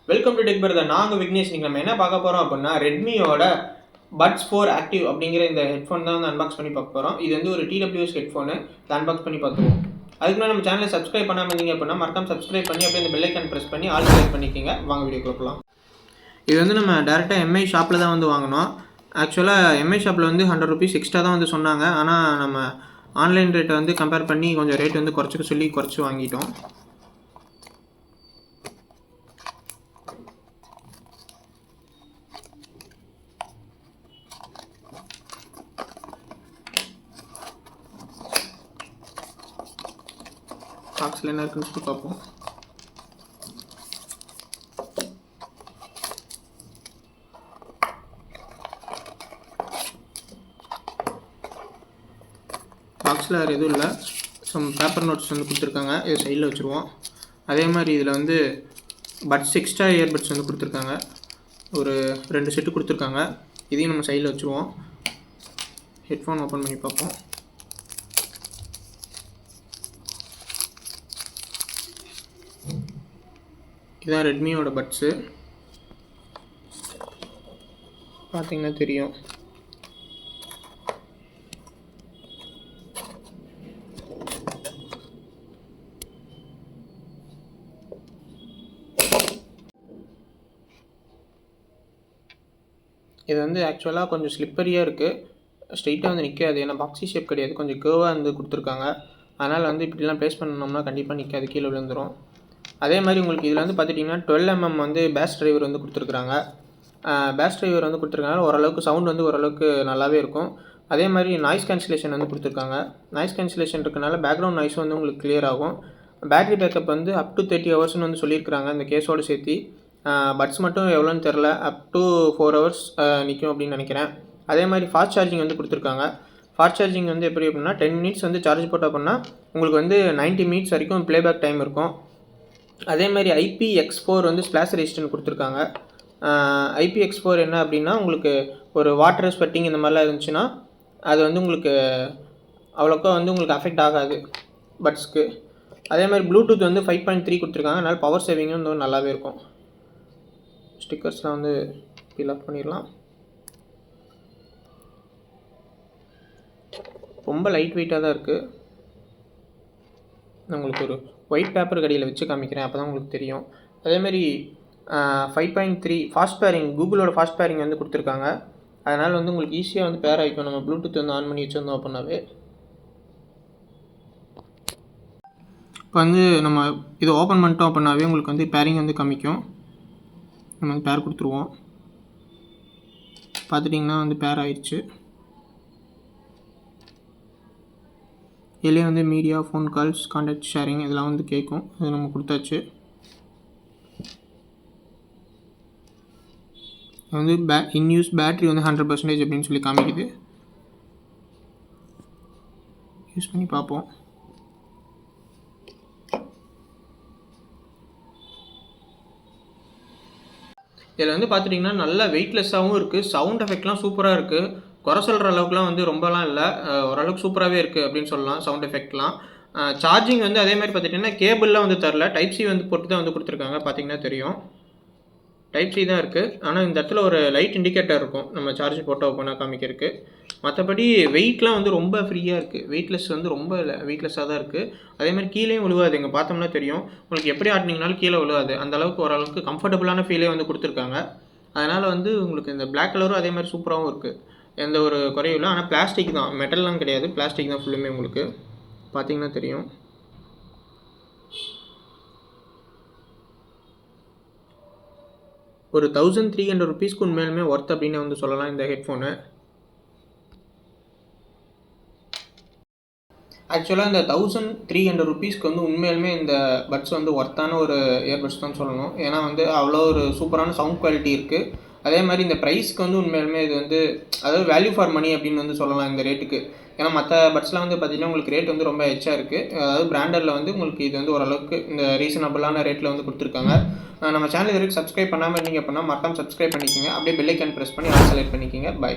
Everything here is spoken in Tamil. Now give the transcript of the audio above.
Welcome to tech brother. நாங்கள் விக்னேஷ். நீங்கள் நம்ம என்ன பார்க்க போகிறோம் அப்படின்னா ரெட்மியோட பட்ஸ் 4 ஆக்டிவ் அப்படிங்கிற இந்த ஹெட்ஃபோன் தான் வந்து அன்பாக்ஸ் பண்ணி பார்க்க போகிறோம். இது வந்து ஒரு TWS ஹெட்ஃபோனு. இதை அன்பாக்ஸ் பண்ணி பார்த்துருவோம். அதுக்கு முன்னாடி நம்ம சேனலை சப்ஸ்கிரைப் பண்ணாமல் இருந்தீங்க அப்படின்னா மறக்காம சப்ஸ்கிரைப் பண்ணி அப்படியே இந்த பெல் ஐக்கான் ப்ரெஸ் பண்ணி ஆல் செலக்ட் பண்ணிக்கோங்க. வாங்க வீடியோக்குள்ள போகலாம். இது வந்து நம்ம டேரெக்டாக MI ஷாப்பில் தான் வந்து வாங்கினோம். ஆக்சுவலாக MI ஷாப்பில் வந்து 100 rupees எக்ஸ்ட்ரா தான் வந்து சொன்னாங்க. ஆனால் நம்ம ஆன்லைன் ரேட்டை வந்து கம்பேர் பண்ணி கொஞ்சம் ரேட் வந்து குறைச்சிக்க சொல்லி குறைச்சி வாங்கிட்டோம். பாக்ஸில் என்ன இருக்குன்னு சொல்லி பார்ப்போம். பாக்ஸில் வேறு எதுவும் இல்லை. சம் பேப்பர் நோட்ஸ் வந்து கொடுத்துருக்காங்க. இதை சைடில் வச்சுருவோம். அதே மாதிரி இதில் வந்து பட்ஸ் எக்ஸ்ட்ரா இயர்பட்ஸ் வந்து கொடுத்துருக்காங்க. ஒரு 2 செட்டு கொடுத்துருக்காங்க. இதையும் நம்ம சைடில் வச்சுருவோம். ஹெட்ஃபோன் ஓப்பன் பண்ணி பார்ப்போம். இதுதான் ரெட்மியோட பட்ஸு. பார்த்தீங்கன்னா தெரியும். இது வந்து ஆக்சுவலாக கொஞ்சம் ஸ்லிப்பரியாக இருக்குது. ஸ்ட்ரெயிட்டாக வந்து நிற்காது. ஏன்னா பாக்ஸி ஷேப் கிடையாது, கொஞ்சம் கேர்வாக வந்து கொடுத்துருக்காங்க. அதனால் வந்து இப்படிலாம் ப்ளேஸ் பண்ணோம்னா கண்டிப்பாக நிற்காது, கீழே விழுந்துடும். அதே மாதிரி உங்களுக்கு இதில் வந்து பார்த்துட்டிங்கன்னா 12mm வந்து பேஸ் டிரைவர் வந்து கொடுத்துருக்குறாங்க. பேஸ் டிரைவர் வந்து கொடுத்துருக்கனால ஓரளவுக்கு சவுண்ட் வந்து ஓரளவுக்கு நல்லாவே இருக்கும். அதே மாதிரி நாய்ஸ் கேன்சலேஷன் வந்து கொடுத்துருக்காங்க. நாய்ஸ் கேன்சலேஷன் இருக்கனால பேக்ரவுண்ட் நாய்ஸ் வந்து உங்களுக்கு கிளியர் ஆகும். பேட்டரி பேக்கப் வந்து அப் டு 30 ஹவர்ஸ்னு வந்து சொல்லியிருக்கிறாங்க இந்த கேஸோடு சேர்த்து. பட்ஸ் மட்டும் எவ்வளோன்னு தெரில, அப் டு 4 hours நிற்கும் அப்படின்னு நினைக்கிறேன். அதே மாதிரி ஃபாஸ்ட் சார்ஜிங் வந்து கொடுத்துருக்காங்க. ஃபாஸ்ட் சார்ஜிங் வந்து எப்படி அப்படின்னா 10 minutes வந்து சார்ஜ் போட்டோம் அப்படின்னா உங்களுக்கு வந்து 90 minutes வரைக்கும் ப்ளேபேக் டைம் இருக்கும். அதே மாதிரி IPX4 வந்து ஸ்ப்ளாஷ் ரெசிஸ்டன்ட் கொடுத்துருக்காங்க. IPX4 என்ன அப்படின்னா உங்களுக்கு ஒரு வாட்டர் ஸ்வெட்டிங் இந்த மாதிரிலாம் இருந்துச்சுன்னா அது வந்து உங்களுக்கு அவ்வளோக்கா வந்து உங்களுக்கு அஃபெக்ட் ஆகாது பட்ஸ்க்கு. அதே மாதிரி ப்ளூடூத் வந்து 5.3 கொடுத்துருக்காங்க. அதனால் பவர் சேவிங்கும் வந்து நல்லாவே இருக்கும். ஸ்டிக்கர்ஸ்லாம் வந்து ஃபில் அப் பண்ணிடலாம். ரொம்ப லைட் வெயிட்டாக தான் இருக்குது. நான் உங்களுக்கு ஒரு ஒயிட் பேப்பர் கடியில் வச்சு காமிக்கிறேன், அப்போ தான் உங்களுக்கு தெரியும். அதேமாதிரி 5.3 ஃபாஸ்ட் பேரிங், கூகுளோட ஃபாஸ்ட் பேரிங் வந்து கொடுத்துருக்காங்க. அதனால் வந்து உங்களுக்கு ஈஸியாக வந்து பேர் ஆகிக்கும். நம்ம ப்ளூடூத் வந்து ஆன் பண்ணி வச்சுருந்தோம் அப்படின்னாவே. இப்போ வந்து நம்ம இதை ஓப்பன் பண்ணிட்டோம் அப்படின்னாவே உங்களுக்கு வந்து பேரிங் வந்து காமிக்கும். நம்ம வந்து பேர் கொடுத்துருவோம். பார்த்துட்டிங்கன்னா வந்து பேர் ஆயிடுச்சு. இதுலேயே வந்து media, phone calls, contact sharing இதெல்லாம் வந்து கேட்கும். அது நம்ம கொடுத்தாச்சு. வந்து இன்யூஸ் பேட்ரி வந்து 100% அப்படின்னு சொல்லி காமிக்குது. யூஸ் பண்ணி பார்ப்போம். இதில் வந்து பார்த்துட்டிங்கன்னா நல்லா வெயிட்லெஸ்ஸாகவும் இருக்குது. சவுண்ட் எஃபெக்ட்லாம் சூப்பராக இருக்குது. குறை சொல்கிற அளவுக்குலாம் வந்து ரொம்பலாம் இல்லை, ஓரளவுக்கு சூப்பராகவே இருக்குது அப்படின்னு சொல்லலாம். சவுண்ட் எஃபெக்ட்லாம் சார்ஜிங் வந்து அதே மாதிரி பார்த்துட்டிங்கன்னா கேபிள்லாம் வந்து தரல, டைப் சி வந்து போட்டு தான் வந்து கொடுத்துருக்காங்க. பார்த்தீங்கன்னா தெரியும், டைப் சி தான் இருக்குது. ஆனால் இந்த இடத்துல ஒரு லைட் இண்டிகேட்டர் இருக்கும் நம்ம சார்ஜ் போட்டோ ஓப்பனாக காமிக்கிறதுக்கு. மற்றபடி வெயிட்லாம் வந்து ரொம்ப ஃப்ரீயாக இருக்குது. வெயிட்லெஸ் வந்து ரொம்ப வெயிட்லெஸ்ஸாக தான் இருக்குது. அதே மாதிரி கீழேயும் விழுவாது. இங்கே பார்த்தோம்னா தெரியும் உங்களுக்கு, எப்படி ஆட்டினீங்கனாலும் கீழே விழுவாது. அந்தளவுக்கு ஓரளவுக்கு கம்ஃபர்டபுளான ஃபீலே வந்து கொடுத்துருக்காங்க. அதனால் வந்து உங்களுக்கு இந்த பிளாக் கலரும் அதே மாதிரி சூப்பராகவும் இருக்குது. எந்த ஒரு குறையும் இல்லை. ஆனால் பிளாஸ்டிக் தான், மெட்டல்லாம் கிடையாது, பிளாஸ்டிக் தான் ஃபுல்லுமே. உங்களுக்கு பார்த்தீங்கன்னா தெரியும். ஒரு 1300 rupeesக்கு உண்மையிலுமே ஒர்த் அப்படின்னு வந்து சொல்லலாம் இந்த ஹெட்ஃபோனு. ஆக்சுவலாக இந்த 1300 rupeesக்கு வந்து உண்மையிலுமே இந்த பட்ஸ் வந்து ஒர்த்தான ஒரு இயர்பட்ஸ் தான் சொல்லணும். ஏன்னா வந்து அவ்வளோ ஒரு சூப்பரான சவுண்ட் குவாலிட்டி இருக்குது. அதே மாதிரி இந்த ப்ரைஸ்க்கு வந்து உண்மையிலுமே இது வந்து அதாவது வேல்யூ ஃபார் மணி அப்படின்னு வந்து சொல்லலாம் இந்த ரேட்டுக்கு. ஏன்னா மற்ற பட்ஸ்லாம் வந்து பார்த்திங்கன்னா உங்களுக்கு ரேட் வந்து ரொம்ப எச்சா இருக்குது. அதாவது பிராண்டரில் வந்து உங்களுக்கு இது வந்து ஓரளவுக்கு இந்த ரீசனபிளான ரேட்டில் வந்து கொடுத்துருக்காங்க. நம்ம சேனல் இது வரைக்கும் சப்ஸ்கிரைப் பண்ணாமல் இருந்தீங்க அப்படின்னா மறக்காம சப்ஸ்கிரைப் பண்ணிக்கோங்க. அப்படியே பெல் ஐக்கான் ப்ரெஸ் பண்ணி ஆல் செலக்ட் பண்ணிக்கோங்க. பை.